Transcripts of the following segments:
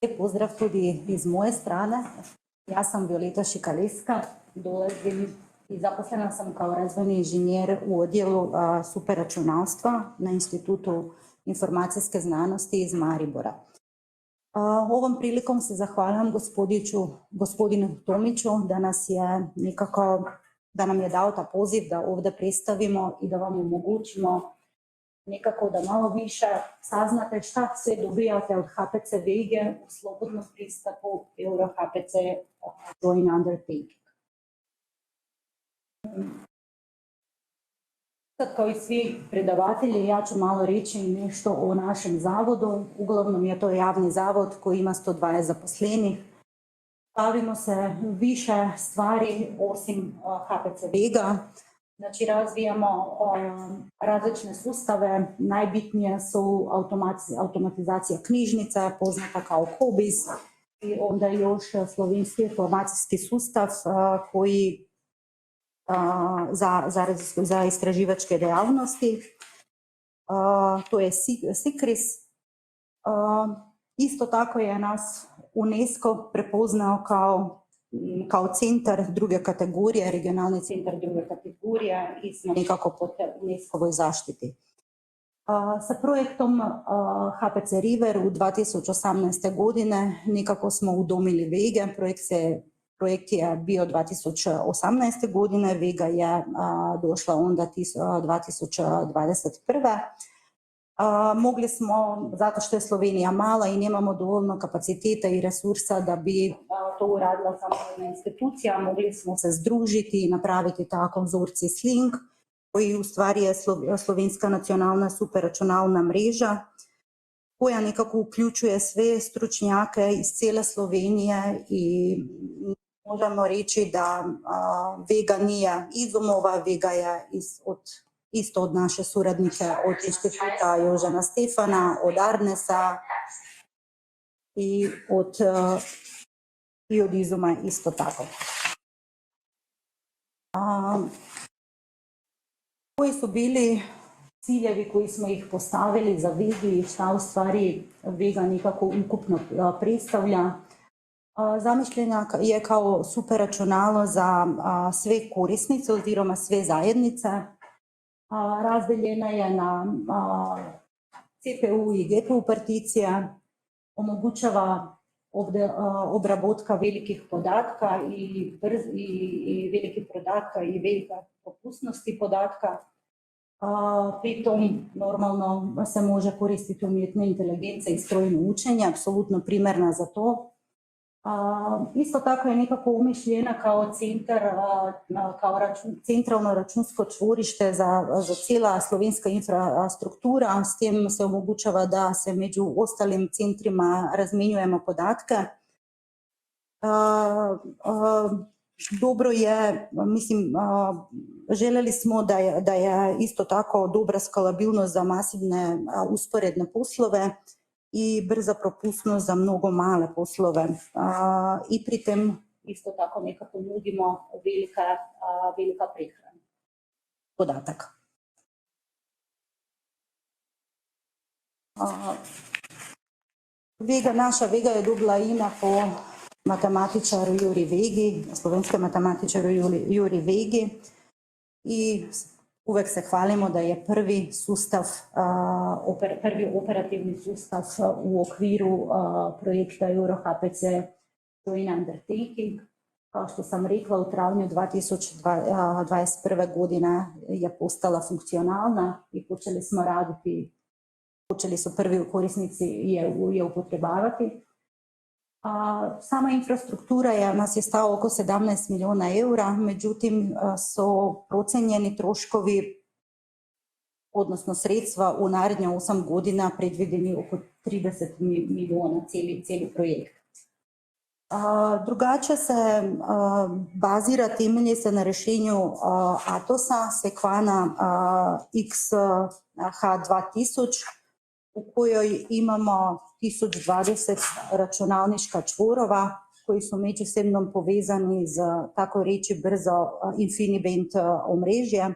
Lijep pozdrav tudi iz moje strane. Ja sam Violeta Šikaleska, dolazim i zaposlena sam kao razvojni inženjer u odjelu superračunalstva na Institutu informacijske znanosti iz Maribora. Ovom prilikom se zahvaljujem gospodinu Tomiću da nam je dao ta poziv da ovdje predstavimo i da vam omogućimo nekako da malo više saznate šta sve dobijate od HPC Vege u slobodnom pristupu Euro HPC Joint Undertaking. Sad kao i svi predavatelji, ja ću malo reći nešto o našem zavodu. Uglavnom je to javni zavod koji ima 120 zaposlenih. Bavimo se više stvari osim HPC Vega. Znači razvijamo različne sustave, najbitnije su automatizacija knjižnica, poznata kao KOBIS, i onda još slovenski informacijski sustav koji za istraživačke dejavnosti, to je SICRIS. Isto tako je nas UNESCO prepoznao kao centar druge kategorije, regionalni centar druge kategorije i smo nekako pod UNESCO-voj zaštiti. Sa projektom HPC River u 2018. godine nekako smo udomili Vege. Projekt je bio 2018. godine, Vega je došla onda 2021. Mogli smo, zato što je Slovenija mala i nemamo dovoljno kapaciteta i resursa da bi to uradila samo jedna institucija, mogli smo se združiti i napraviti ta konzorcij SLING, koji u stvari je slovenska nacionalna superračunalna mreža, koja nekako vključuje sve stručnjake iz cele Slovenije i možemo reči, da Vega nije izumova, Vega je isto od naše suradnike, od Inštituta Jožana Stefana, od Arnesa i od izuma isto tako. Koji su bili ciljevi koji smo ih postavili za Vegu i šta u stvari Vega nekako ukupno predstavlja? Zamišljena je kao superračunalo za sve korisnice oziroma sve zajednice. Razdeljena je na CPU i GPU particije, omogućava obrabotka velikih podatka i velikih podatka i velike propustnosti podatka. Pri tom normalno se može koristiti umjetna inteligencija i strojno učenje, apsolutno primerna za to. Isto tako je nekako umišljena kao centralno računsko čvorište za cijela slovenska infrastruktura. S tem se omogućava da se među ostalim centrima razmenjujemo podatke. Dobro je, mislim, želeli smo da je isto tako dobra skalabilnost za masivne usporedne poslove i brza propustnost za mnogo male poslove. I pri tem isto tako nekako nudimo velika prehrana podataka. Naša Vega je dobila ime po matematičaru Juri Vegi, slovenskem matematičaru Juri Vegi, i uvek se hvalimo da je prvi operativni sustav u okviru projekta Euro HPC Joint Undertaking. Kao što sam rekla, u travnju 2021. godine je postala funkcionalna i počeli su prvi korisnici je upotrebavati. Sama infrastruktura nas je stala oko 17 milijuna eura, međutim so procenjeni troškovi, odnosno sredstva u narednih 8 godina predvideni oko 30 milijuna cijeli projekt. Drugače se bazira, temelji se na rešenju Atosa, Sequana XH2000, u kojoj imamo 1020 računalniška čvorova koji su međusobno povezani z tako reči brzo InfiniBand omrežje.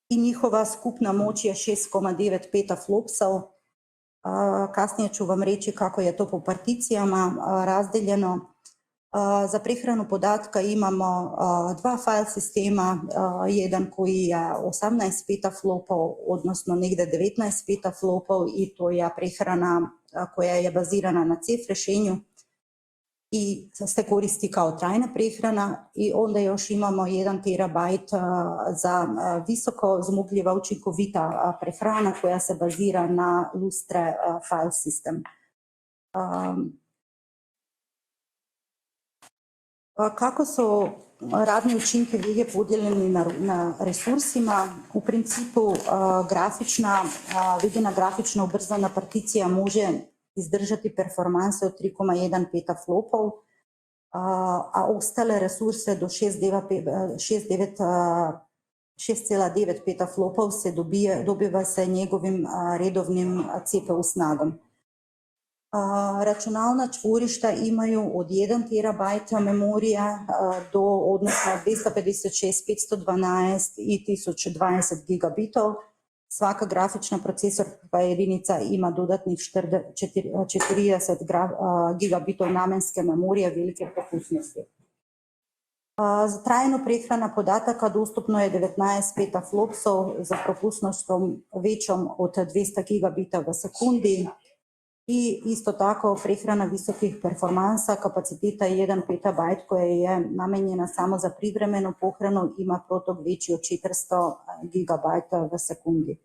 I njihova skupna moč je 6,9 petaflopsov. Kasnije ću vam reći kako je to po particijama razdeljeno. Za prehranu podatka imamo dva file sistema, jedan koji je 18 petaflopov, odnosno negde 19 petaflopov i to je prehrana koja je bazirana na CEF rešenju i se koristi kao trajna prehrana i onda još imamo 1 terabajt za visoko zmogljiva učinkovita prehrana koja se bazira na Lustre file system. Kako su radni učinki Vege podijeljeni na resursima? U principu Vegina grafično ubrzana particija može izdržati performanse od 3,1 petaflopov, a ostale resurse do 6,9 petaflopov se dobiva se njegovim redovnim CPU snagom. Računalna čvorišta imaju od 1 terabajta memorije do odnosno 256, 512 i 1020 gigabitov. Svaka grafična procesorska jedinica ima dodatnih 40 gigabitov namenske memorije velike propustnosti. Za trajno prehrana podataka dostupno je 19 petaflopsov za propustnostom većom od 200 gigabita v sekundi. I isto tako prehrana visokih performansa, kapaciteta 1 petabajt koja je namenjena samo za privremeno pohranu, ima protok večji od 400 gigabajta v sekundi.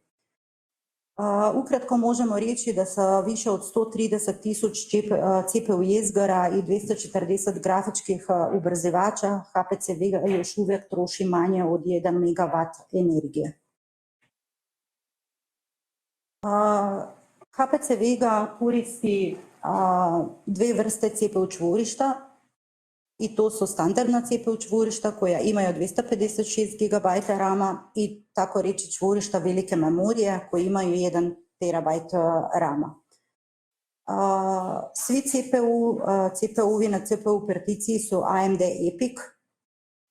Ukratko možemo reči, da sa više od 130.000 CPU jezgara i 240 grafičkih ubrzivača HPC Vega još uvijek troši manje od 1 megawatt energije. HPC Vega koristi dve vrste CPU čvorišta i to su standardna CPU čvorišta koja imaju 256 GB RAM-a i tako reći čvorišta velike memorije koji imaju 1 terabajt RAM-a. Svi CPU-vi na CPU particiji su AMD EPIC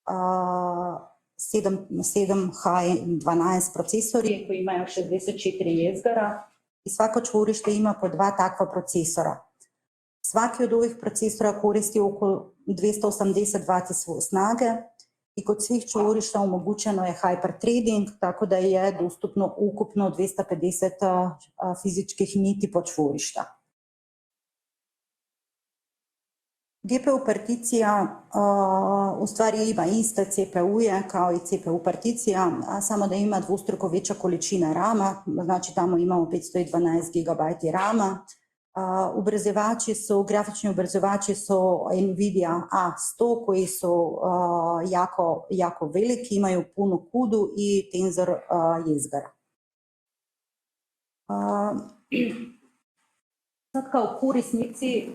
7H12 procesori koji imaju 64 jezgara. I svako čvorište ima po 2 takva procesora. Svaki od ovih procesora koristi oko 280 W snage i kod svih čvorišta omogućeno je hyperthreading, tako da je dostupno ukupno 250 fizičkih niti po čvorišta. GPU particija u stvari ima iste CPU-je kao i CPU particija, a samo da ima dvostruko veća količina RAM-a, znači tamo imamo 512 GB RAM-a. Grafični ubrzivači su Nvidia A100 koji su jako veliki, imaju puno kudu i tenzor jezgara. Sad kao korisnici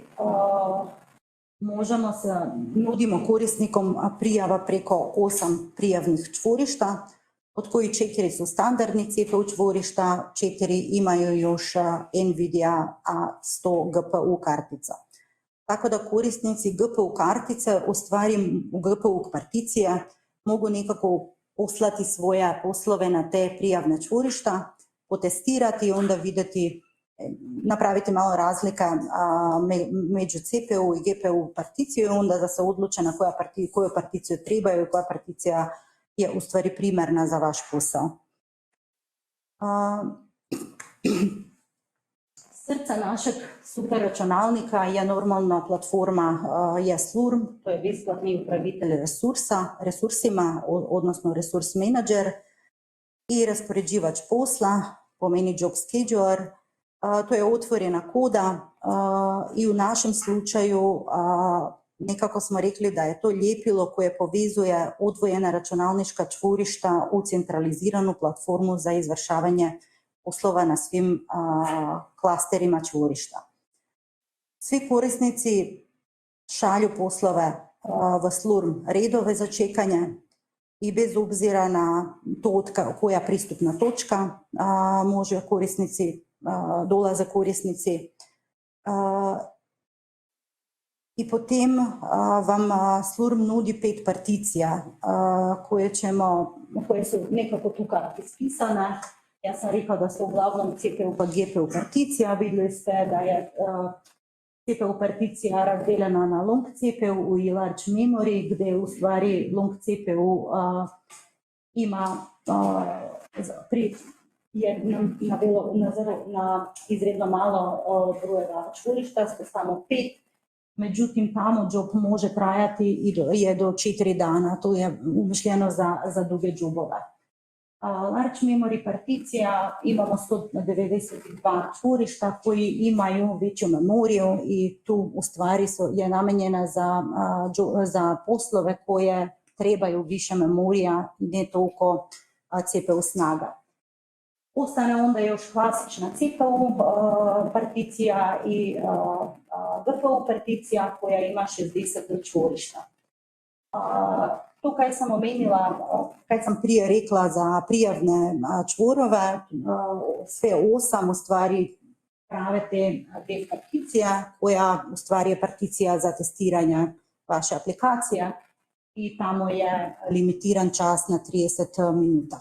nudimo korisnikom prijava preko 8 prijavnih čvorišta, od kojih 4 su standardni CPU čvorišta, 4 imaju još Nvidia A100 GPU kartica. Tako da korisnici GPU kartice, u stvari GPU particije, mogu nekako poslati svoje poslove na te prijavne čvorišta, potestirati i onda vidjeti, napraviti malo razlika među CPU i GPU particiju i onda da se odluče na koju particiju trebaju i koja particija je u stvari primarna za vaš posao. Srce našeg superračunalnika je normalna platforma Slurm, to je besplatni upravitelj resursima, odnosno resurs menadžer i raspoređivač posla, pomeni job scheduler. To je otvorena koda i u našem slučaju nekako smo rekli da je to ljepilo koje povezuje odvojena računalnička čvorišta u centraliziranu platformu za izvršavanje poslova na svim klasterima čvorišta. Svi korisnici šalju poslove v Slurm redove za čekanje i bez obzira na to koja pristupna točka može korisnici dolaze korisnici i potem vam Slurm nudi 5 particija, koje su nekako tukaj izpisane. Jaz sem rekla, da so uglavnom CPU pa GPU particija. Videli ste, da je CPU particija razdeljena na long CPU i large memory, gdje u stvari long CPU ima na izredno malo brojeva čvorišta, samo 5, međutim tamo job može trajati i do 4 dana, to je umišljeno za duge jobove. Large memory particija imamo 192 čvorišta koji imaju veću memoriju i tu u stvari je namenjena za poslove koje trebaju više memorija i ne toliko CPU snaga. Ostane onda još klasična CPU particija i GPU particija koja ima 60 čvorišta. To kaj sam omenila, kaj sam prije rekla za prijavne čvorove, sve 8 u stvari prave te dve particije, koja u stvari je particija za testiranje vaše aplikacije i tamo je limitiran čas na 30 minuta.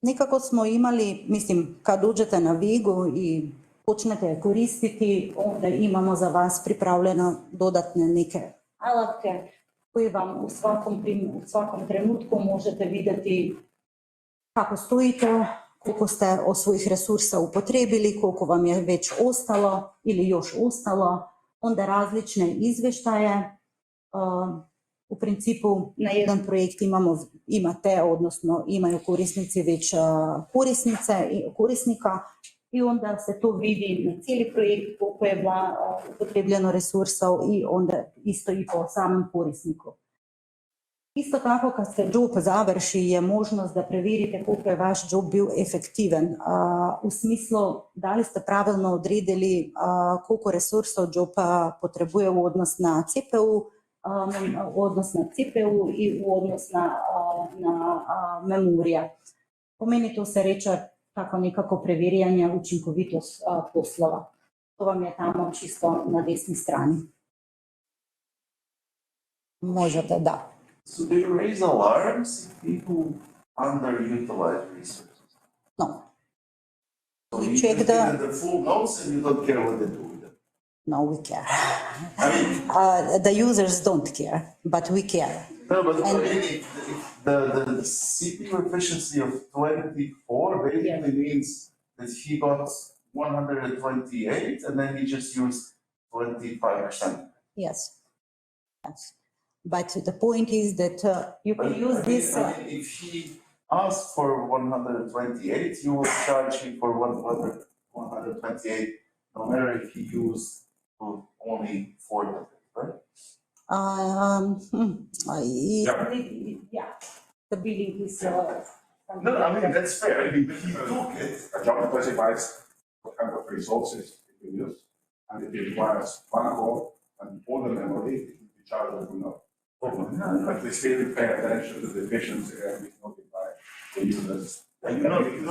Nekako smo imali, mislim, kad uđete na Vigu i počnete je koristiti, onda imamo za vas pripravljeno dodatne neke alatke koje vam u svakom trenutku možete vidjeti kako stojite, koliko ste od svojih resursa upotrebili, koliko vam je već ostalo ili još ostalo, onda različne izvještaje. U principu na jedan projekt imate, odnosno imaju korisnici već korisnika i onda se to vidi na cijeli projekt koliko je upotrebljeno resursa i onda isto i po samom korisniku. Isto tako kad se job završi je možnost da preverite koliko je vaš job bio efektivan. U smislu da li ste pravilno odredili koliko resursa job potrebuje u odnos na CPU, i u odnos na memorija. Po meni to se reče tako nekako preverjanje učinkovitost poslova. To vam je tamo čisto na desni strani. Možete, da. So do you raise alarms if people underutilize resources? No. So We you check give them the full notes and you don't care what they do with them? No, we care. I mean, the users don't care, but we care. no, but if the CPU efficiency of 24 basically means that he got 128 and then he just used 25%. Yes. Yes. But the point is that you can use this. I mean, if he asks for 128, you will charge him for 128, no matter if he used only 400, right? Yeah, the billing is. No, I mean, that's fair. I mean, but he took it. A job specifies what kind of resources it will use, and if it requires one call and all the memory, it will be chargeable no problem. But we still pay attention to the efficiency and we notify the users. You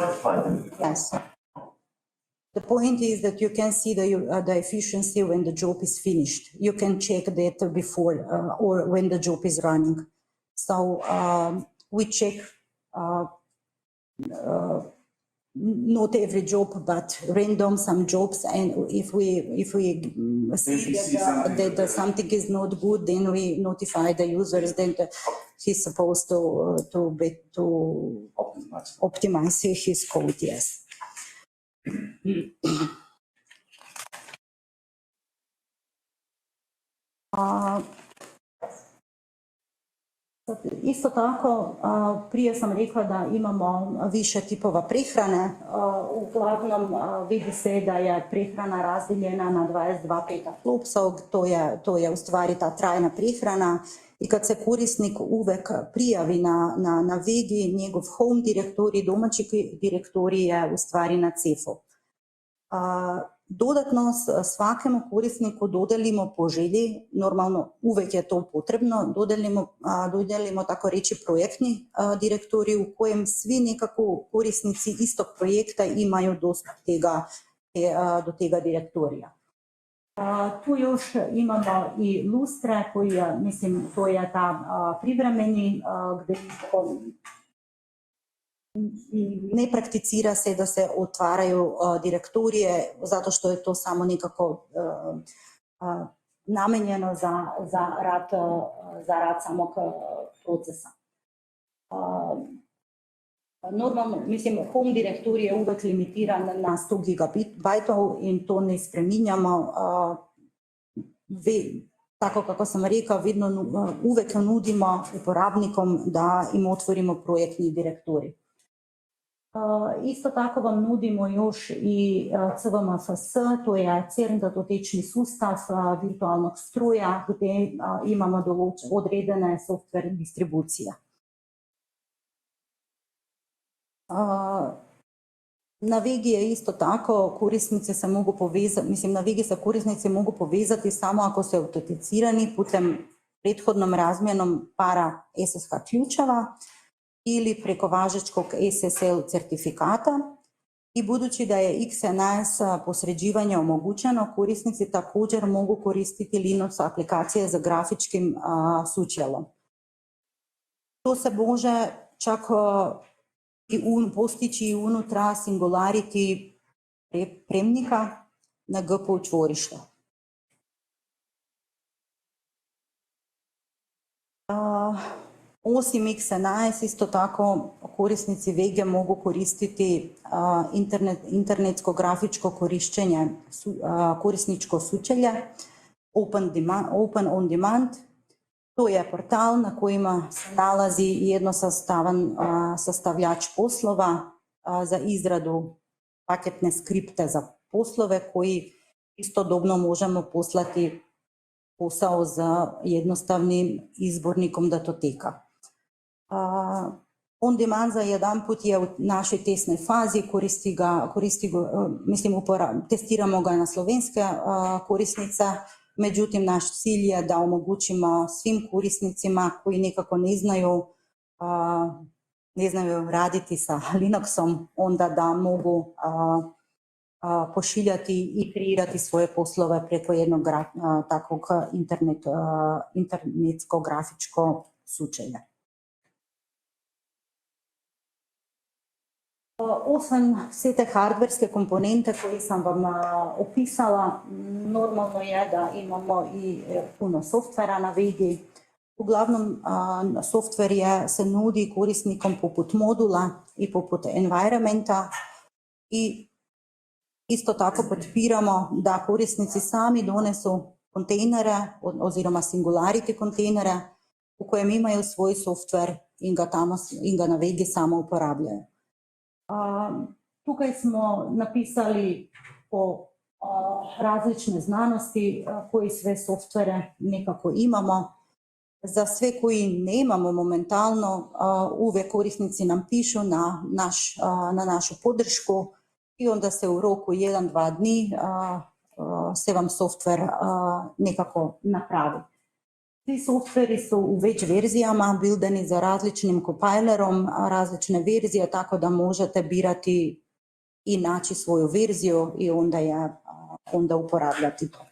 notify them. Yes. The point is that you can see the efficiency when the job is finished. You can check that before or when the job is running. So we check not every job, but random some jobs, and if we see that something is not good, then we notify the users that he's supposed to optimize his code. Yes. Isto tako, prije sam rekla da imamo više tipova prehrane. Uglavnom vidi se da je prehrana razdijeljena na 22 peta klopsov, to je u stvari ta trajna prehrana. I kad se korisnik uvek prijavi na Vigi, njegov home direktorij, domaći direktorij je u stvari na CEF-u. Dodatno svakemu korisniku dodelimo po želji, normalno uvek je to potrebno, dodelimo tako reći projektni direktorij u kojem svi nekako korisnici istog projekta imaju dostup do tega direktorija. Tu još imamo i lustre koji je, mislim, to je ta privremeni gdje ne prakticira se da se otvaraju direktorije zato što je to samo nekako namenjeno za rad samog procesa. Normalno, mislim, home direktorij je uvek limitiran na 100 gigabajtov in to ne spreminjamo. Tako kako sam rekla, uvek nudimo uporabnikom da im otvorimo projektni direktorij. Isto tako vam nudimo još i CVMFS, to je CERN datotečni sustav virtualnog stroja, gdje imamo odredene software distribucije. Na Vegi je isto tako, korisnice se mogu povezati, mislim, na Vegi se korisnice mogu povezati samo ako su autenticirani putem prethodnom razmjenom para SSH ključeva ili preko važećkog SSL certifikata. I budući da je XNS posređivanje omogućeno, korisnici također mogu koristiti Linux aplikacije za grafičkim sučelom. To se može čak postići i unutra Singularity premnika na GPU čvorišta. Osim XNS, isto tako korisnici Vege mogu koristiti internetsko grafičko korištenje, korisničko sučelje, Open on Demand. To je portal na kojima se nalazi jednosastavan sastavljač poslova za izradu paketne skripte za poslove koji istodobno možemo poslati posao za jednostavnim izbornikom datoteka. On Demand za jedan put je u našoj testnoj fazi, testiramo ga na slovenske korisnice. Međutim, naš cilj je da omogućimo svim korisnicima koji nekako ne znaju raditi sa Linuxom, onda da mogu pošiljati i kreirati svoje poslove preko jednog takvog internetsko grafičko sučelja. Osim vse te hardverske komponente koje sam vam opisala, normalno je da imamo i puno softvera na Vegi. Uglavnom, softver se nudi korisnikom poput modula i poput environmenta i isto tako podpiramo da korisnici sami donesu kontejnere oziroma Singularity kontejnere u kojem imaju svoj softver in ga na Vegi samo uporabljajo. Tukaj smo napisali po različne znanosti, koji sve softvere nekako imamo. Za sve koji ne imamo momentalno, uvek korisnici nam pišu na našu podršku i onda se u roku 1-2 dni se vam softver nekako napravi. Ti softveri su u več verzijama, bildeni za različnim compilerom, različne verzije, tako da možete birati i naći svoju verziju i onda uporabljati to.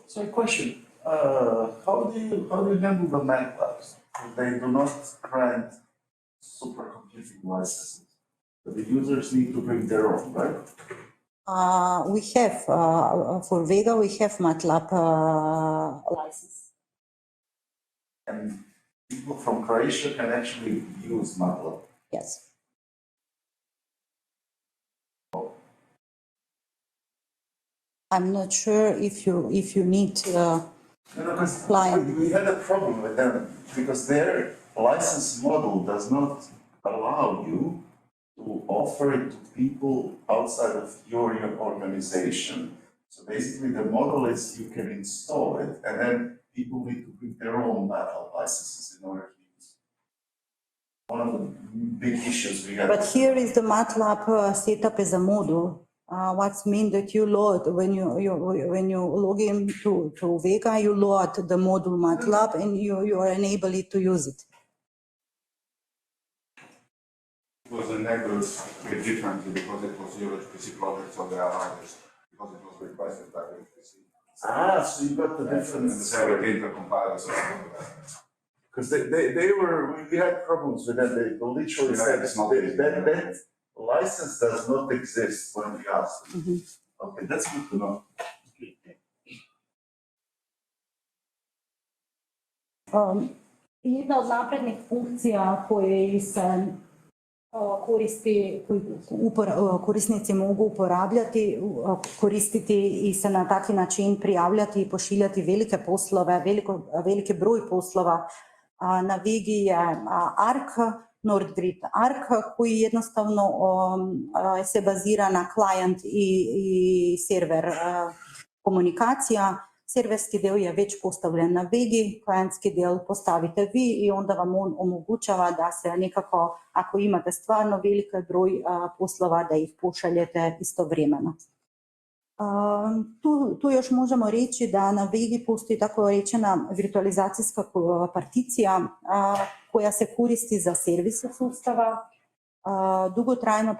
So a question, how do you handle the MATLABs? They do not grant supercomputing licenses. The users need to bring their own, right? We have, for Vega, we have MATLAB license. And people from Croatia can actually use MATLAB. Yes. I'm not sure if you need client. We had a problem with them because their license model does not allow you to offer it to people outside of your organization. So basically the model is you can install it and then people need to bring their own MATLAB licenses in order to use it. One of the big issues we had. But here is the MATLAB set up as a module. What's mean that you load, when you log in to Vega, you load the module MATLAB and you are enabled to use it. It was enabled a bit differently because it was your HPC project, so there are others. because it was requested by the FTC. So you got the And the difference. Sarah Tinter compiler system. Because we had problems with that, they literally Yeah, said it's not that, easy. that license does not exist when we asked. Okay, that's good to know. Jedna od naprednih funkcija koje se korisnici mogu uporabljati, koristiti i se na taki način prijavljati i pošiljati velike poslove, veliki broj poslova. Na Vigi je ARC, NordGrid ARC, koji jednostavno se bazira na client i server komunikacija. Serverski del je već postavljen na Vigi, klientski del postavite vi i onda vam on omogućava da se nekako, ako imate stvarno veliki broj poslova, da ih pošaljete istovremeno. Tu još možemo reći da na Vigi postoji tako rečena virtualizacijska particija koja se koristi za servise sustava, dugotrajno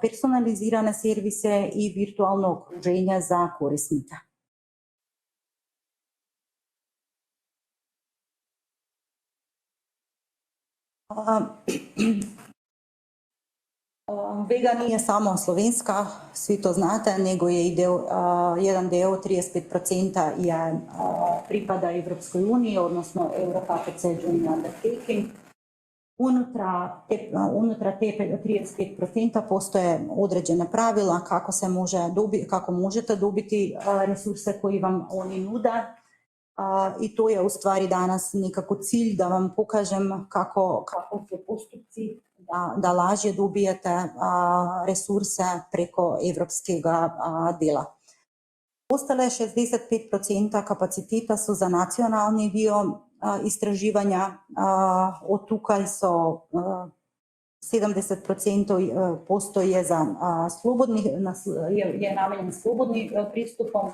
personalizirane servise i virtualno okruženje za korisnika. Vega nije samo slovenska, svi to znate, nego je i jedan del, 35% je pripada Evropskoj uniji, odnosno EuroHPC Joint Undertaking. Unutra te 35% postoje određene pravila kako možete dobiti resurse koji vam oni nude. I to je u stvari danas nekako cilj da vam pokažem kako su postupci da lažje dobijete resurse preko evropskega dela. Ostale 65% kapaciteta so za nacionalni dio istraživanja, od tukaj so 70% je namenjen slobodnim pristupom,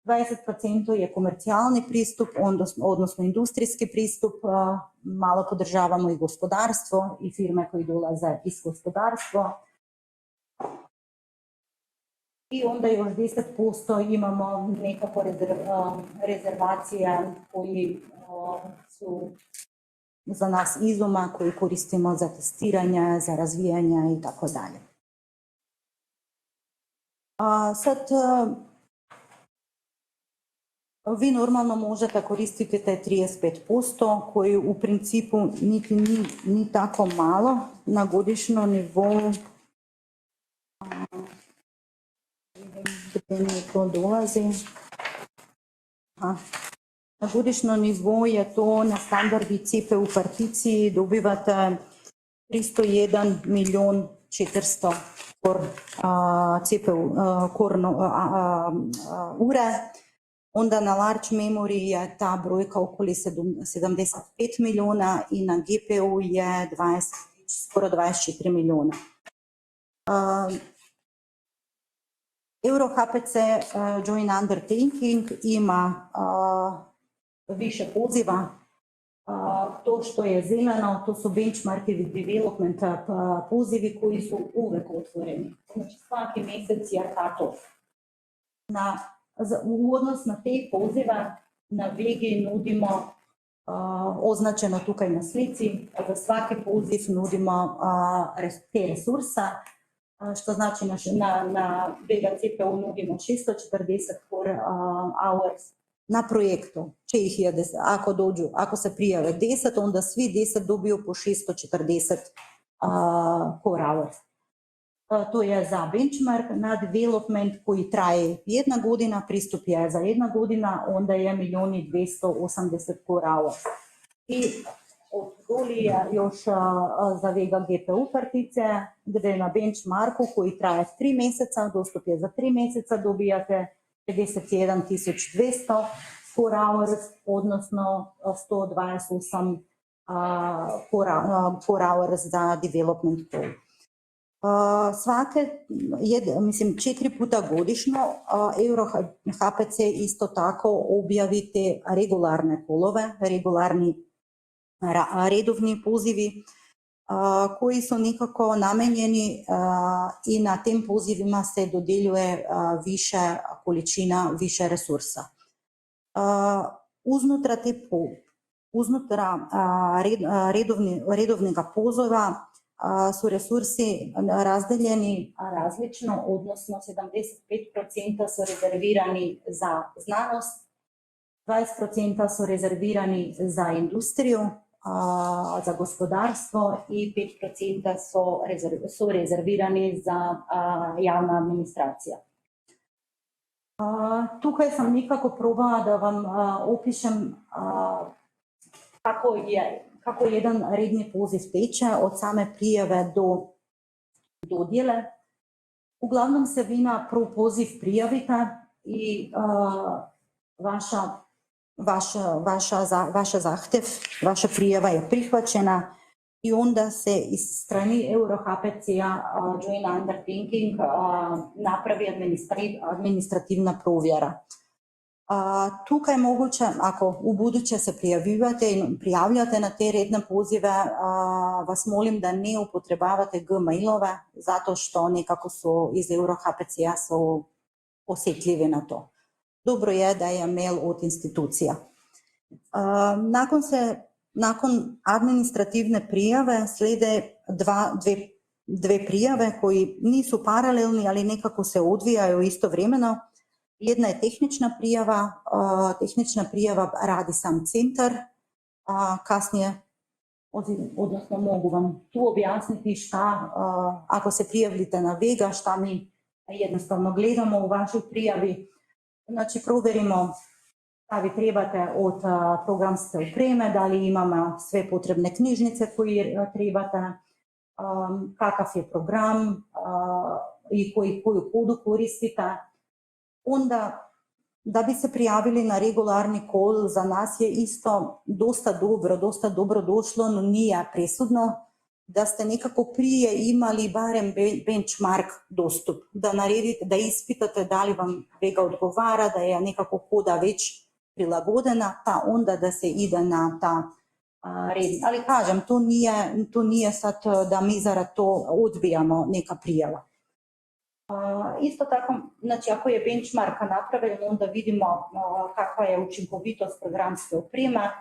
20% je komercijalni pristup, odnosno industrijski pristup, malo podržavamo i gospodarstvo i firme koji dolaze iz gospodarstva. I onda još 10% imamo nekako rezervacije koji su za nas izuma, koji koristimo za testiranje, za razvijanje i tako dalje. Sad, vi normalno možete koristiti te 35%, koji u principu niti ni tako malo na godišnjem nivou. Gdje mi to dolazi? Na godišnjem nivou je to na standardi CPU particiji, dobivate 301.400.000 CPU ure. Onda na large memory je ta brojka okoli 75 milijuna i na GPU je skoro 24 milijuna. EuroHPC Joint Undertaking ima više poziva. To što je zeleno, to su benchmarkovi development pozivi koji su uvek otvoreni. Znači svaki mjesec je cut-off. U odnosu na te pozive na Vigi nudimo, označeno tukaj na slici, za svaki poziv nudimo te resursa, što znači na Vega CPU nudimo 640 core hours na projektu. Če jih je 10, ako se prijave 10, onda svi 10 dobiju po 640 core hours. To je za benchmark, na development koji traje 1 godina, pristup je za 1 godina, onda je 1.280.000 core hours. I od doli je još za Vega GPU partice, gdje na benchmarku koji traje 3 mjeseca, dostup je za 3 mjeseca, dobijate 51.200 core hours, odnosno 128 core hours za development pool. 4 puta godišnjo EuroHPC isto tako objavite regularne polove, regularni redovni pozivi. koji su nekako namenjeni i na tem pozivima se dodeljuje više količina, više resursa. Uznutra redovnega poziva su resursi razdeljeni različno, odnosno 75% su rezervirani za znanost, 20% su rezervirani za industriju, za gospodarstvo i 5% so rezervirani za javna administracija. Tukaj sem nekako probala, da vam opišem, kako jedan redni poziv teče od same prijave do dodjele. Uglavnom se vi na prvi poziv prijavite i vaša zahtev, vaša prijava je prihvaćena i onda se iz strani EuroHPC-a Joint Undertaking napravi administrativna provjera. Tukaj je mogoče, ako v buduće se prijavljate na te redne pozive, vas molim, da ne upotrebavate Gmailove, zato što nekako so iz EuroHPC-a so osjetljivi na to. Dobro je, da je mail od institucija. Nakon administrativne prijave slede dve prijave koji nisu paralelni, ali nekako se odvijaju istovremeno. Jedna je tehnična prijava radi sam centar, kasnije, odnosno mogu vam tu objasniti šta, ako se prijavite na Vega, šta mi jednostavno gledamo u vašoj prijavi. Znači, provjerimo šta vi trebate od programske opreme, da li imamo sve potrebne knjižnice koje trebate, kakav je program i koju kodu koristite. Onda, da bi se prijavili na regularni call, za nas je isto dosta dobro došlo, no nije presudno, da ste nekako prije imali barem benchmark dostup, da ispitate da li vam Vega odgovara, da je nekako koda već prilagodena, pa onda da se ide na ta red. Ali kažem, to nije sad da mi zaradi to odbijamo neka prijava. Isto tako, znači ako je benchmarka napravljen, onda vidimo kakva je učinkovitost programske opreme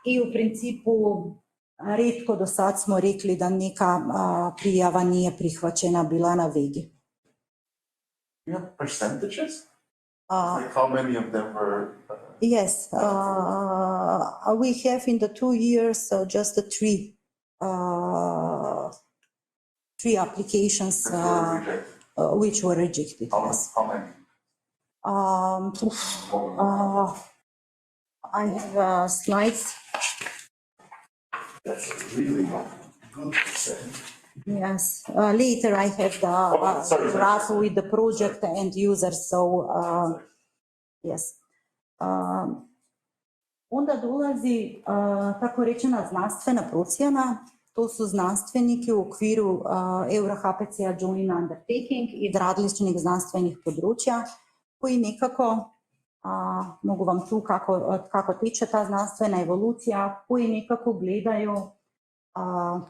i u principu redko do sad smo rekli da neka prijava nije prihvaćena bila na Vegi. You have percentages? Like how many of them were? Yes, we have in the 2 years just three applications which were rejected. How many? I have slides. That's really good percent. Yes, later I have the Sorry. graph with the project and users, so yes. Onda dolazi tako rečena znanstvena procjena. To su znanstveniki u okviru EuroHPC-a Joint Undertaking iz različnih znanstvenih područja, koji nekako, mogu vam tu kako teče ta znanstvena evolucija, koji nekako gledaju,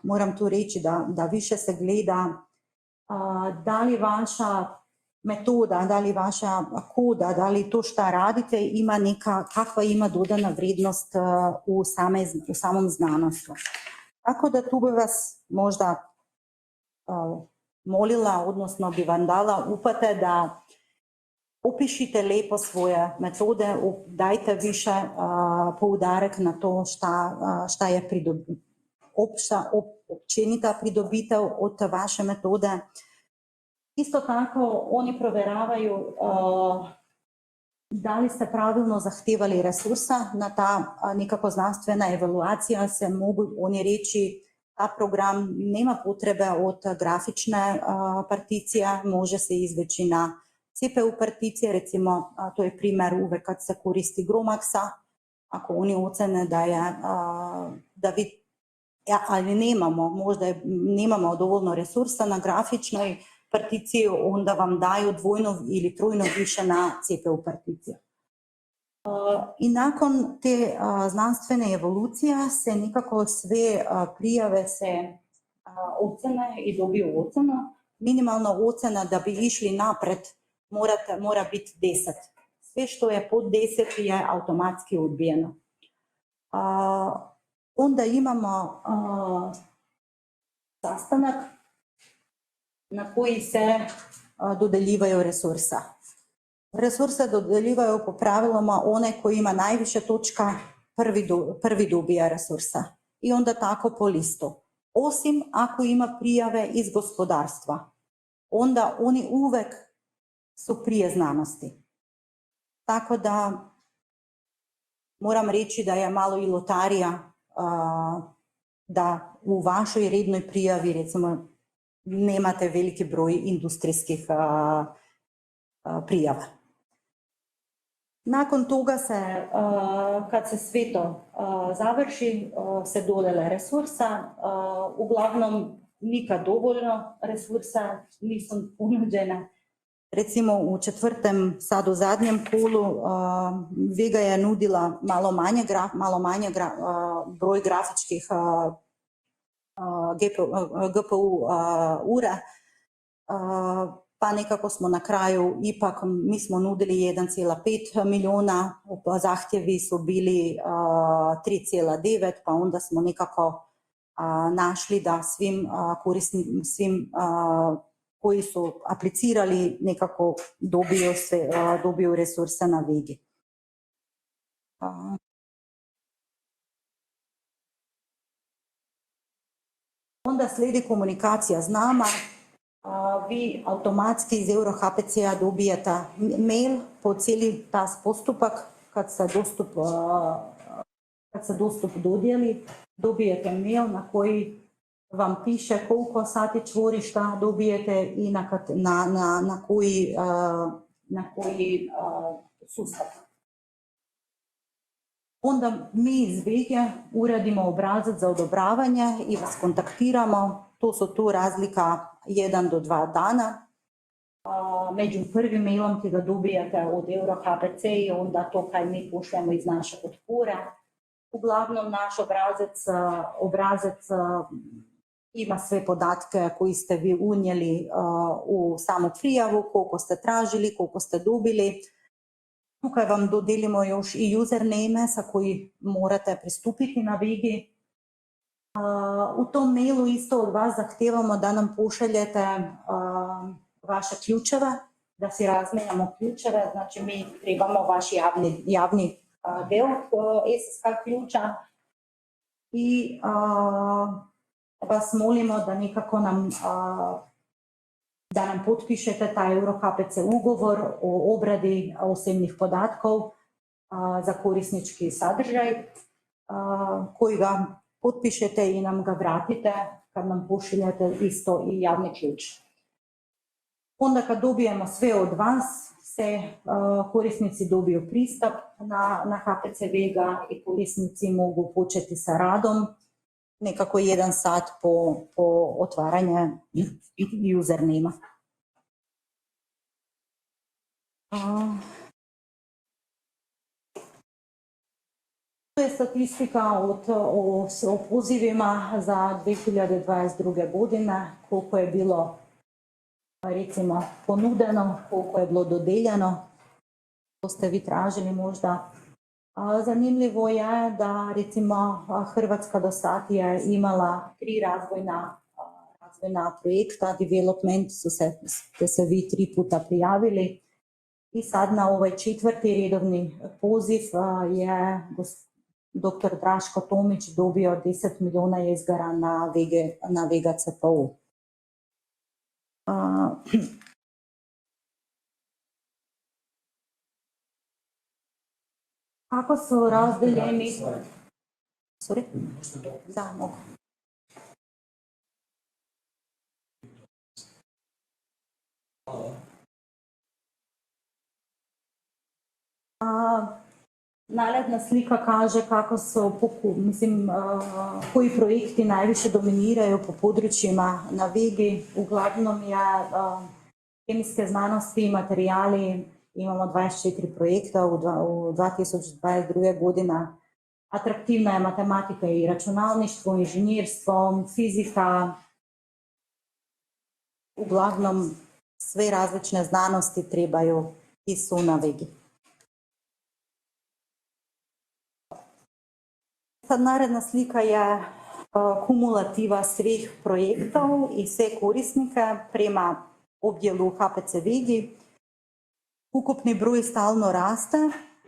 moram tu reći da više se gleda da li vaša metoda, da li vaša koda, da li to šta radite ima kakva ima dodana vrednost u samom znanostu. Tako da tu bi vas možda molila, odnosno bi vam dala upate da opišite lepo svoje metode, dajte više poudarek na to šta je općenita pridobitev od vaše metode. Isto tako oni provjeravaju da li ste pravilno zahtevali resursa na ta nekako znanstvena evaluacija, se mogu oni reći ta program nema potrebe od grafične particije, može se izveći na CPU particije, recimo to je primjer uvek kad se koristi Gromaxa, ako oni ocene da vi, ali nemamo dovoljno resursa na grafičnoj particiji, onda vam daju dvojno ili trojno više na CPU particiju. I nakon te znanstvene evolucije se nekako sve prijave se ocene i dobiju ocenu. Minimalna ocena da bi išli napred mora biti 10. Sve što je pod 10 je automatski odbijeno. Onda imamo sastanak na koji se dodeljivaju resursa. Resurse dodeljivaju po pravilima one koji ima najviše točka, prvi dobija resursa. I onda tako po listu. Osim ako ima prijave iz gospodarstva. Onda oni uvek su prije znanosti. Tako da moram reći da je malo i lotarija da u vašoj rednoj prijavi recimo nemate veliki broj industrijskih prijava. Nakon toga se, kad se sve to završi, se dodele resursa, uglavnom nikad dovoljno resursa nisu ponuđene. Recimo u četvrtem, sad u zadnjem kolu, Vega je nudila malo manje broj grafičkih GPU ura, pa nekako smo na kraju ipak, mi smo nudili 1,5 milijuna, zahtjevi su bili 3,9, pa onda smo nekako našli da svim koji su aplicirali nekako dobiju resurse na Vegi. Onda slijedi komunikacija z nama. Vi automatski iz EuroHPC-a dobijete mail po cijeli ta postupak, kad se dostup dodijeli, dobijete mail na koji vam piše koliko sati čvorišta dobijete i na koji sustav. Onda mi iz Vege uradimo obrazac za odobravanje i vas kontaktiramo. To su tu razlika 1 do 2 dana. Među prvim mailom ki ga dobijete od EuroHPC i onda to kaj mi pošljemo iz naše podpore. Uglavnom naš obrazac ima sve podatke koji ste vi unijeli u samu prijavu, koliko ste tražili, koliko ste dobili. Tukaj vam dodelimo još i username sa koji morate pristupiti na Vegi. U tom mailu isto od vas zahtevamo da nam pošaljete vaše ključeve, da si razmenjamo ključeve, znači mi trebamo vaš javni del SSH ključa i vas molimo da nekako da nam potpišete taj EuroHPC ugovor o obradi osebnih podatkov za korisnički sadržaj, koji ga potpišete i nam ga vratite kad nam pošiljete isto i javni ključ. Onda kad dobijemo sve od vas, se korisnici dobiju pristup na HPC Vega i korisnici mogu početi sa radom nekako 1 sat po otvaranje usernama. To je statistika o pozivima za 2022. godine, koliko je bilo recimo ponudeno, koliko je bilo dodeljeno, to ste vi tražili možda. Zanimljivo je da recimo Hrvatska do sad je imala 3 razvojna projekta, development ste se vi 3 puta prijavili i sad na ovaj 4. redovni poziv je dr. Draško Tomić dobio 10 milijuna izgara na Vega CPU. Kako su razdeljeni? Sorry? Da, mogu. Naredna slika kaže kako su, koji projekti najviše dominiraju po područjima na Vegi. Uglavnom je kemijske znanosti, materijali, imamo 24 projekta u 2022. godina. Atraktivna je matematika i računalništvo, inženjerstvo, fizika, uglavnom sve različne znanosti trebaju i su na Vegi. Sad naredna slika je kumulativa svih projektov i sve korisnike prema obdjelu HPC Vegi. Ukupni broj stalno raste,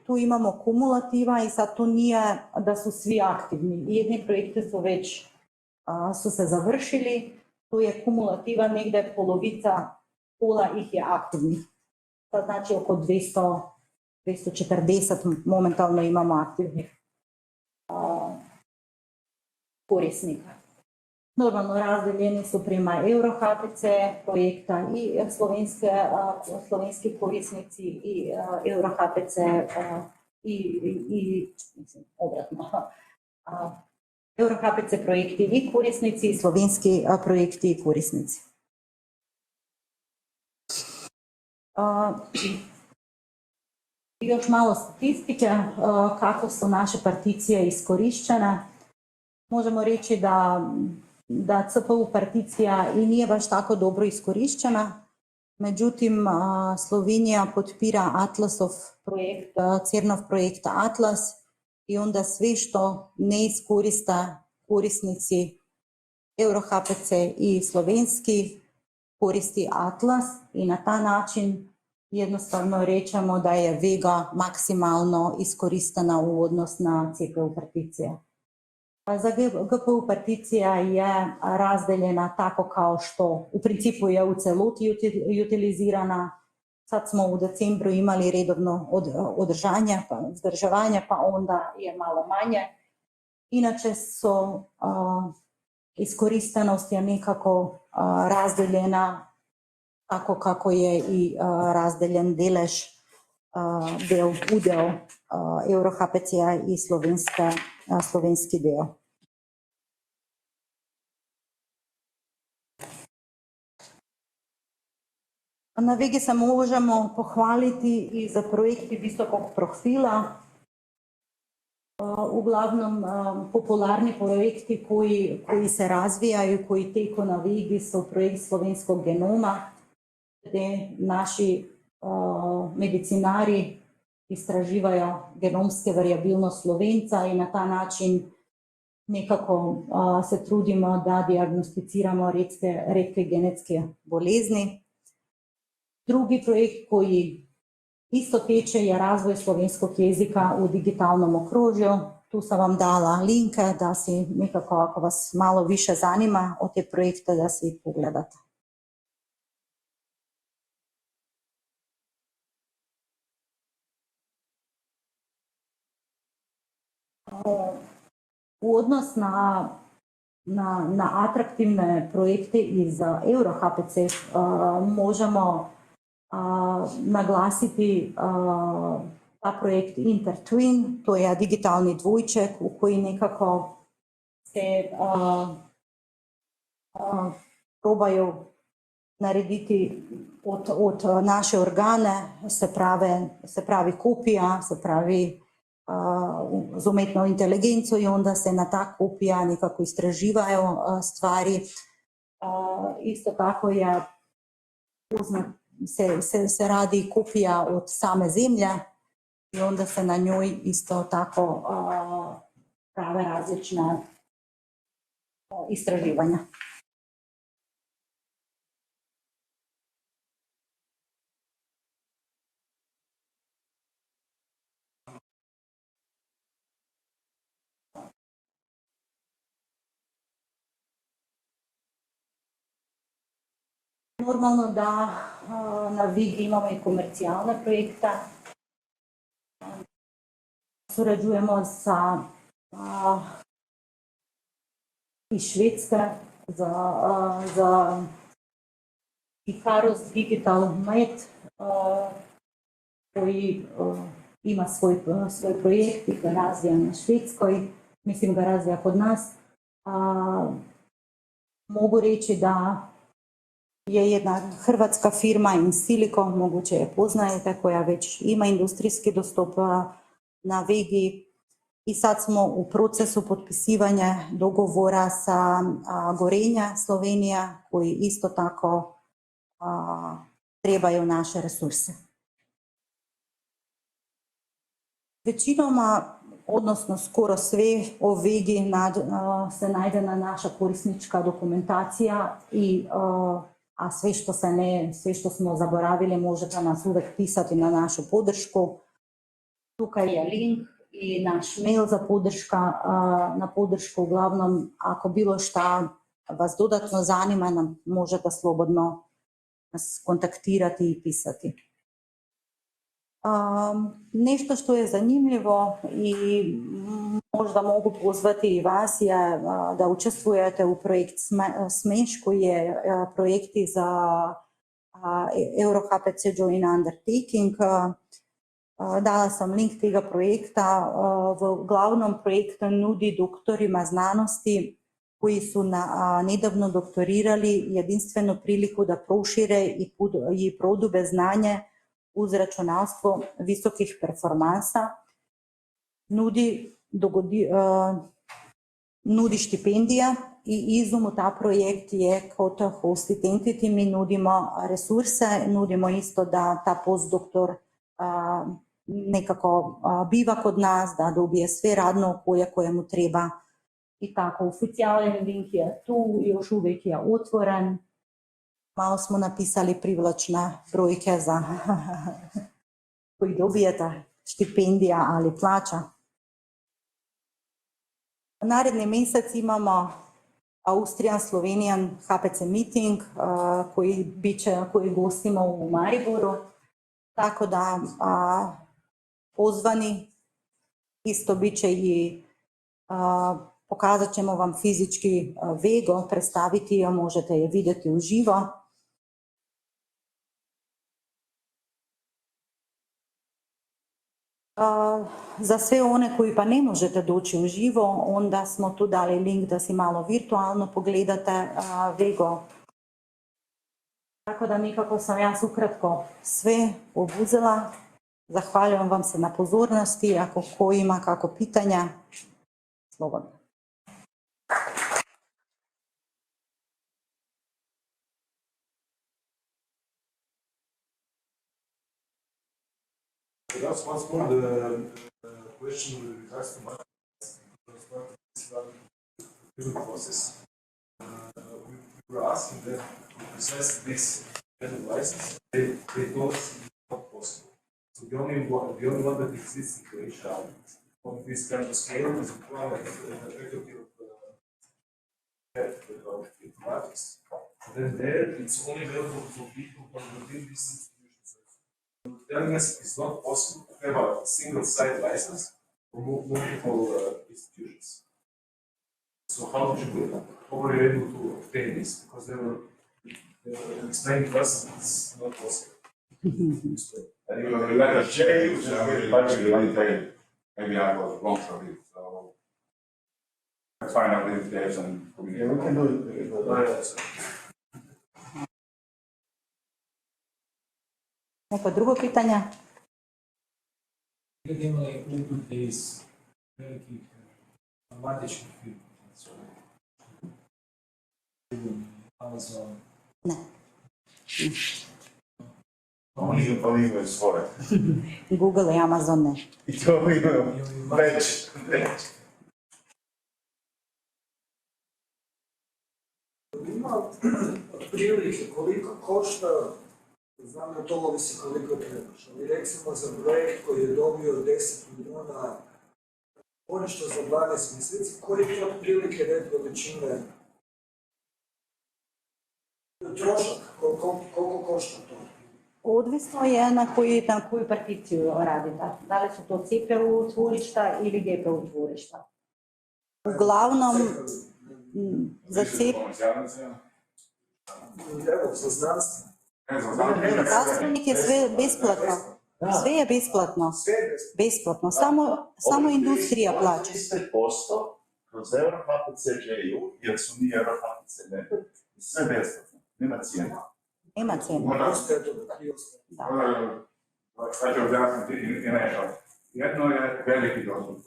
tu imamo kumulativa i sad to nije da su svi aktivni. Jedni projekti su već su se završili, tu je kumulativa negdje pola ih je aktivnih. To znači oko 240 momentalno imamo aktivnih korisnika. Normalno razdeljeni su prema EuroHPC projekta i slovenski korisnici i EuroHPC i obratno. EuroHPC projekti i korisnici i slovenski projekti i korisnici. Još malo statistike, kako su naše particije iskoriščene. Možemo reći da CPU particija i nije baš tako dobro iskoriščena, međutim Slovenija podpira Atlasov projekt, CERN-ov projekt Atlas i onda sve što ne iskoriste korisnici EuroHPC i slovenski koristi Atlas i na ta način jednostavno rečemo da je Vega maksimalno iskoristena u odnos na CPU particije. Za GPU particija je razdeljena tako kao što u principu je u celoti utilizirana. Sad smo u decembru imali redovno vzdrževanje, pa onda je malo manje. Inače su iskoristenost je nekako razdeljena tako kako je i razdeljen delež udel EuroHPC-a i slovenski del. Na Vegi se možemo pohvaliti i za projekti visokog profila. Uglavnom popularni projekti koji se razvijaju, koji teku na Vegi su projekt slovenskog genoma, gdje naši medicinari istraživajo genomske variabilnost Slovenca in na ta način nekako se trudimo, da diagnosticiramo redke genetske bolezni. Drugi projekt koji isto teče je razvoj slovenskog jezika v digitalnem okrožju. Tu sem vam dala linke, da si nekako, ako vas malo više zanima o te projekte, da si jih pogledate. U odnos na atraktivne projekte iz EuroHPC možemo naglasiti ta projekt InterTwin, to je digitalni dvojček, v koji nekako se probajo narediti od naše organe, se pravi kopija, se pravi z umetno inteligenco in onda se na ta kopija nekako istraživajo stvari. Isto tako je se radi kopija od same zemlje in onda se na njoj isto tako prave različne istraživanja. Normalno da na Vegi imamo i komercijalne projekte. Surađujemo sa iz Švedske za Icarus Digital Med, koji ima svoj projekt i ga razvija na Švedskoj, mislim ga razvija kod nas. Mogu reći da je jedna hrvatska firma Insiliko, moguće je poznajete, koja već ima industrijski dostop na Vegi i sad smo u procesu potpisivanja dogovora sa Gorenja Slovenija, koji isto tako trebaju naše resurse. Večinoma, odnosno skoro sve o Vegi se najde na naša korisnička dokumentacija a sve što smo zaboravili možete nas uvek pisati na našu podršku. Tukaj je link i naš mail za na podršku. Uglavnom, ako bilo šta vas dodatno zanima, nam možete slobodno nas kontaktirati i pisati. Nešto što je zanimljivo i možda mogu pozvati i vas je da učestvujete u projekt SMEŠ, koji je projekti za EuroHPC Joint Undertaking. Dala sam link tega projekta. V glavnom projekt nudi doktorima znanosti koji su nedavno doktorirali jedinstvenu priliku da prošire i prodube znanje uz računalstvo visokih performansa. Nudi štipendija i izum u ta projekt je kot hosted entity. Mi nudimo resurse, nudimo isto da ta postdoktor nekako biva kod nas, da dobije sve radno okolje koje mu treba. I tako, oficijalni link je tu, još uvijek je otvoren. Malo smo napisali privlačne brojke za koji dobijete štipendija ali plača. Naredni mesec imamo Austrian-Slovenian HPC meeting koji gostimo u Mariboru. Tako da pozvani, isto bit će i pokazat ćemo vam fizički Vego, predstaviti jo, možete je vidjeti uživo. Za sve one koji pa ne možete doći uživo, onda smo tu dali link da si malo virtualno pogledate Vego. Tako da nekako sam jaz ukratko sve obuzela. Zahvaljujem vam se na pozornosti, ako ko ima kako pitanja, slobodno. Perhaps once more the question with regards to the process. We were asking them to process this kind of license. They told us it's not possible. So the only one that exists in Croatia on this kind of scale is required the faculty of informatics. Then there it's only available for people who are within this institution. Telling us it's not possible to have a single site license for multiple institutions. So how were you able to obtain this? Because they were explaining to us it's not possible. And you will let us change, budget one thing, maybe I was wrong for it, so. Let's find out if there's some. Yeah, we can do it. Neko drugo pitanje? Ili imali upute iz velikih informatičkih firma, Amazon? Ne. Oni imaju svoje. Google i Amazon ne. I to imaju već. Ima otprilike koliko košta, znam da to ovisi koliko trebaš, ali recimo za projekt koji je dobio 10 milijuna, ponešto za 12 mjeseci, koji je otprilike red veličine trošak, koliko košta to? Odvisno je na koju particiju radite. Da li su to CPU tvorišta ili GPU tvorišta. Uglavnom, za CPU... Evo, za znanstvo. Znanstvenik je sve besplatno. Sve je besplatno. Besplatno. Samo industrija plaća. 30% kroz EuroHPC.eu, jer su mi EuroHPC ne, sve besplatno, nema cijena. Nema cijene. Ostaje to da ti ostaje. Da. Sad ću objasniti i nešto. Jedno je veliki dostup,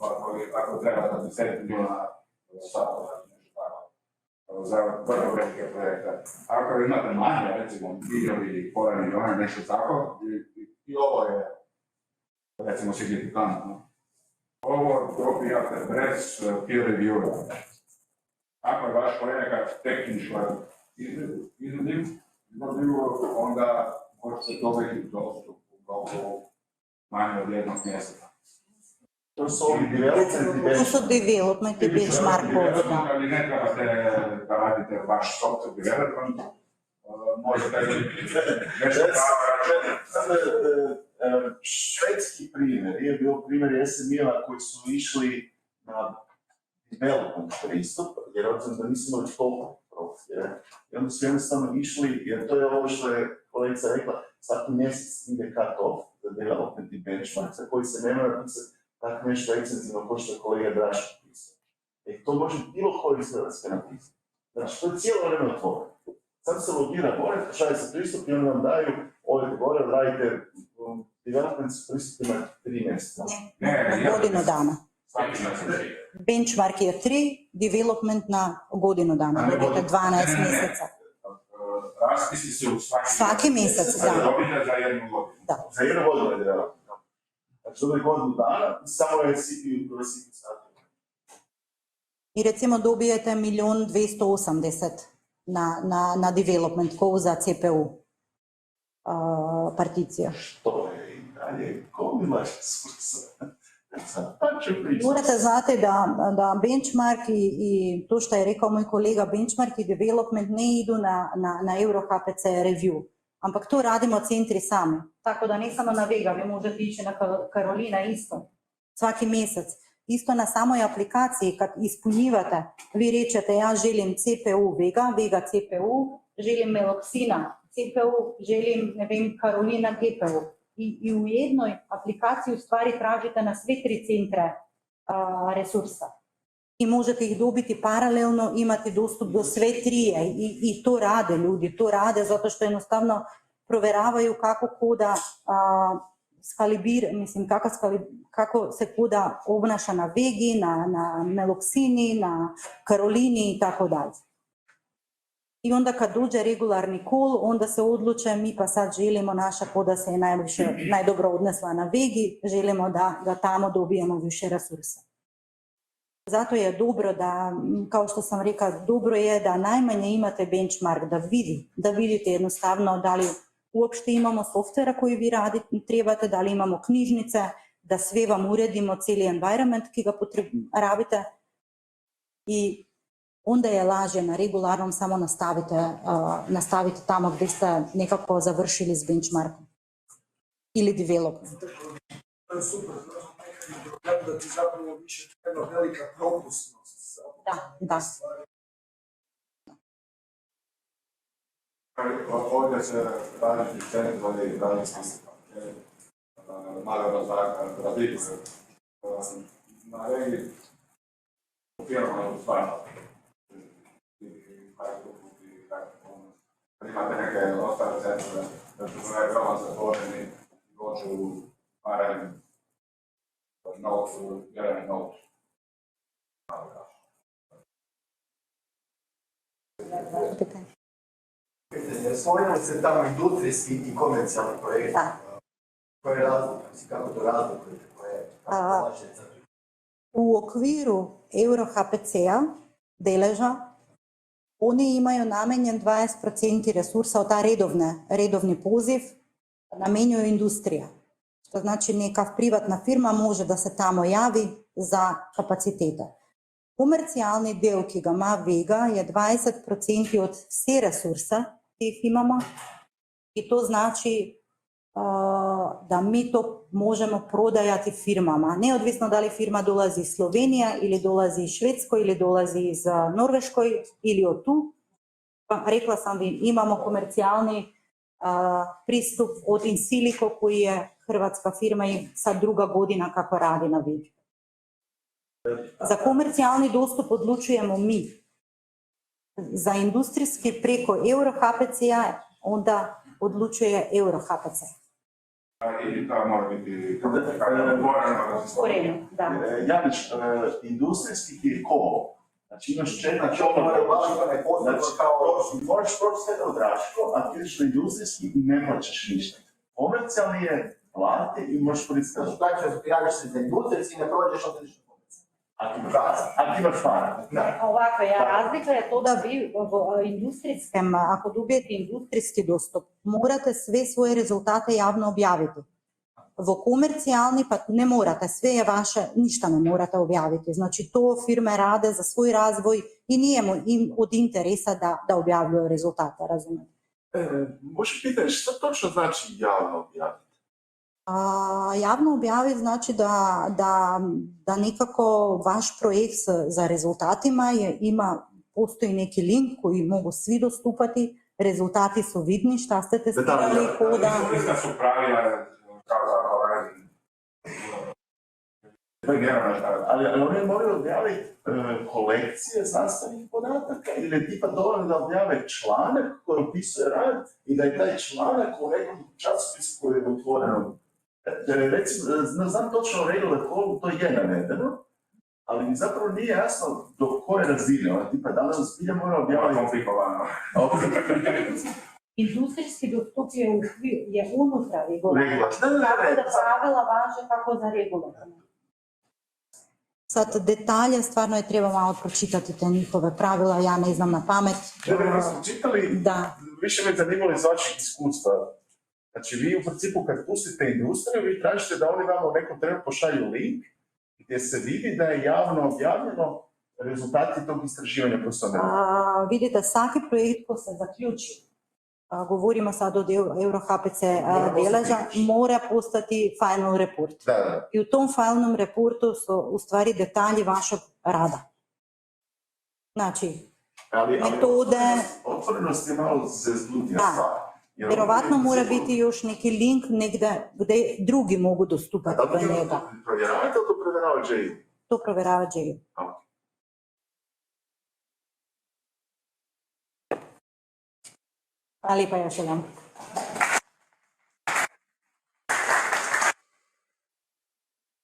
ako treba da 10 milijuna satova, nešto tako, za prvo velike projekte. Ako imate manje, recimo milijon ili pola milijuna, nešto tako, i ovo je, recimo, signifikantno. Ovo dobijate bez peer review. Ako je vaš projekat tehničko izvodljiv, onda možete dobiti dostup u roku manje od jednog mjeseca. To su ovi developmenti To su development i benchmarkovi, da. Ali ne trebate da radite baš software development, možete nešto švedski primjer je bio primjer SME-a koji su išli na development pristup, jer obzirom da nisu imali toliko profile. I onda su jednostavno išli, jer to je ovo što je kolegica rekla, svaki mjesec ide cut-off za development i benchmark, za koji se ne mora pisati tako nešto ekstenzivno kao što je kolega Draško pisao. To može bilo koji iz Hrvatske napisati. Znači, to je cijelo vreme otvoreno. Sad se logira gore, šalje se pristup i onda vam daju, ovdje gore, radite development s pristupima 3 mjeseca. Na godinu dana. svaki mjesec. Benchmark je 3, development na godinu dana, vidite 12 mjeseca. Raspisi se u Svaki mjesec, da. Dobite za jednu godinu. Za jednu godinu je development. Znači, to je godinu dana, samo je CPU koji si stavio. I recimo dobijete 1.280.000 na development kao za CPU particija. To je i dalje gomila resursa. Pa ću pričati. Morate znati da benchmark i to što je rekao moj kolega, benchmark i development ne idu na Euro HPC review, ampak to radimo centri sami. Tako da ne samo na Vega, vi možete ići na Karolina isto, svaki mjesec. Isto na samoj aplikaciji, kad ispunjivate, vi rečete ja želim CPU Vega, Vega CPU, želim Meloxina CPU, želim, ne vem, Karolina GPU. I u jednoj aplikaciji u stvari tražite na sve 3 centre resursa. I možete ih dobiti paralelno, imati dostup do sve 3 i to rade ljudi, to rade zato što jednostavno provjeravaju kako koda kako se koda obnaša na Vegi, na Meloxini, na Karolini i tako dalje. I onda kad dođe regularni call, onda se odluče, mi pa sad želimo naša koda se je najdobro odnesla na Vegi, želimo da tamo dobijemo više resursa. Zato je dobro da, kao što sam rekla, dobro je da najmanje imate benchmark, da vidite jednostavno da li uopšte imamo softvera koji vi trebate, da li imamo knjižnice, da sve vam uredimo, cijeli environment ki ga rabite i onda je laže na regularnom samo nastavite tamo gdje ste nekako završili s benchmarkom ili development. To je super, da ti zapravo više treba velika propusnost. Da. Ovdje se različiti centrali različiti male razlike. Na regiji firma u stvarno. Imate neke ostale centre, da su veoma zatvoreni, dođu u paralelni notu, jedan not. Spomenuli ste tamo industrijski i komercijalni projekt. Koji je razlog? Kako to razlikujete? U okviru Euro HPC-a deleža oni imaju namenjen 20% resursa od ta redovni poziv namenjuju industrija. Što znači neka privatna firma može da se tamo javi za kapacitete. Komercijalni del, ki ga ima Vega, je 20% od vse resursa, ki jih imamo. I to znači da mi to možemo prodajati firmama. Neodvisno da li firma dolazi iz Slovenije ili dolazi iz Švedskoj ili dolazi iz Norveškoj ili od tu. Rekla sam vi, imamo komercijalni pristup od Insilico koji je hrvatska firma i sad 2. godina kako radi na Vegi. Za komercijalni dostup odlučujemo mi. Za industrijski preko Euro HPC-a onda odlučuje Euro HPC. Ili to mora biti otvoreno. Usporeno, da. Janić, industrijski ti je kolo. Znači imaš četiri čovjeka, znači moraš proći sve odraško, a ti ideš na industrijski i ne plaćaš ništa. Komercijalni je plati i možeš koristiti. Znači, plaćaš, prijaviš se za industrijski i ne prođeš od tržišta komercija. Ako imaš para. Ovako, razlika je to da vi v industrijskem, ako dobijete industrijski dostop, morate sve svoje rezultate javno objaviti. V komercijalni pa ne morate, sve je vaše, ništa ne morate objaviti. Znači to firme rade za svoj razvoj i nije im od interesa da objavljuju rezultate, razumete? Možeš pitati što točno znači javno objaviti? Javno objaviti znači da nekako vaš projekt za rezultatima postoji neki link koji mogu svi dostupati, rezultati su vidni, šta ste testirali, koda. Mislim su pravila kao Ali oni moraju objaviti kolekcije znanstvenih podataka ili tipa dovoljno da objave članak koji opisuje rad i da je taj članak u nekom časopisu koji je otvoreno. Recimo, znam točno regular to je navedeno, ali mi zapravo nije jasno do koje razine, tipa da li nam zbilja mora objaviti. Komplikovano. Industrijski dostup je unutra regulatorno. Tako da pravila važe kako za regulatorno. Sad detalje stvarno je treba malo pročitati te njihove pravila, ja ne znam na pamet. Da smo čitali, više me zanimalo iz vaših iskustva. Znači vi u principu kad pustite industriju, vi tražite da oni vam u nekom trenutku pošalju link gdje se vidi da je javno objavljeno rezultati tog istraživanja poslovne. Vidite, svaki projekt ko se zaključi, govorimo sad od Euro HPC deleža, mora postati final report. I u tom finalnom reportu su u stvari detalji vašeg rada. Znači, metode... Otvorenost je malo zeznutija stvar. Vjerovatno mora biti još neki link negdje gdje drugi mogu dostupati do njega. Provjeravate ili to provjerava J? To provjerava J. Hvala lijepa još jedan.